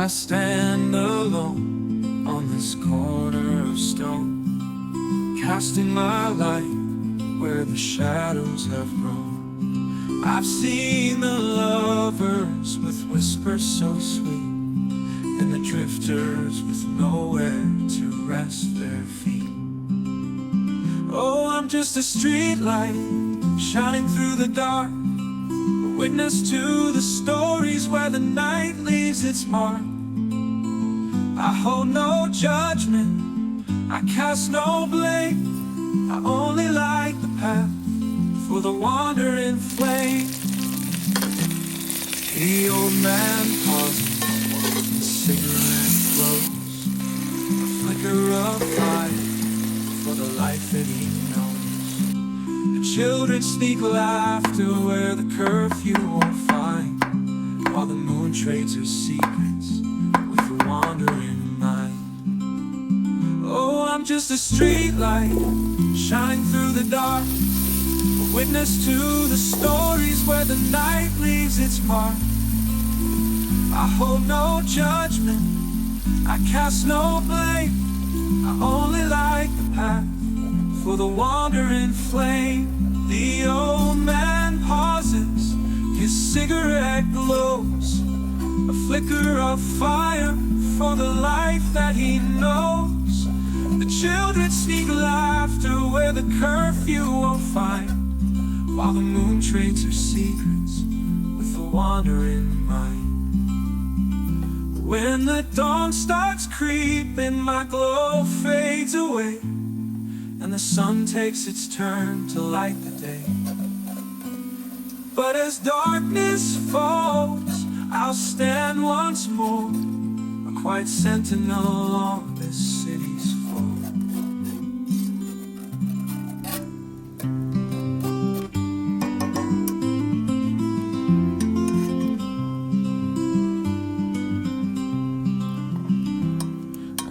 I stand alone on this corner of stone, casting my light where the shadows have grown. I've seen the lovers with whispers so sweet, and the drifters with nowhere to rest their feet. Oh, I'm just a street light shining through the dark, a witness to the stories where the night leaves its mark. I hold no judgment, I cast no blame, I only light the path for the wandering flame. The old man pauses, his cigarette glows, a flicker of fire for the life that he knows. The children sneak laughter where the curfew won't find, while the moon trades her secrets with the wandering mind. Oh, I'm just a street light shining through the dark, a witness to the stories where the night leaves its mark. I hold no judgment, I cast no blame, I only light the path for the wandering flame. The old man pauses, his cigarette glows, a flicker of fire for the life that he knows. The children sneak laughter where the curfew won't find, while the moon trades her secrets with the wandering mind. When the dawn starts creeping, my glow fades away, and the sun takes its turn to light the day. But as darkness falls, I'll stand once more, a quiet sentinel on this city's floor.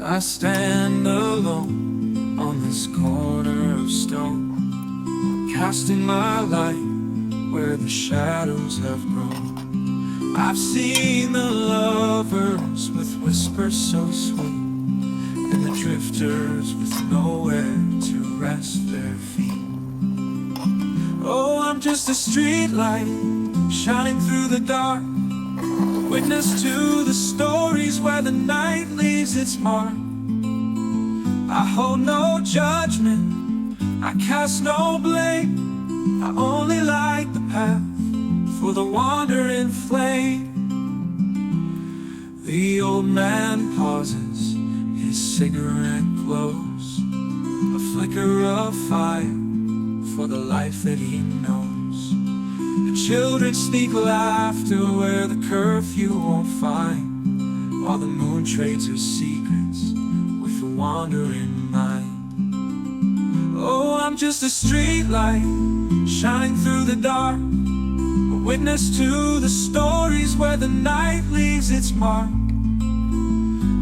I stand alone on this corner of stone, casting my light where the shadows have grown. I've seen the lovers with whispers so sweet, and the drifters with nowhere to rest their feet. Oh, I'm just a street light shining through the dark, witness to the stories where the night leaves its mark. I hold no judgment, I cast no blame, I only light the path for the wandering flame. The old man pauses, his cigarette glows, a flicker of fire for the life that he knows. The children sneak laughter where the curfew won't find, while the moon trades her secrets with the wandering mind. Oh, I'm just a street light shining through the dark, a witness to the stories where the night leaves its mark.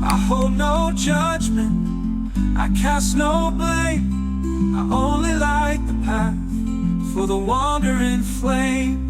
I hold no judgment, I cast no blame, I only light the path for the wandering flame.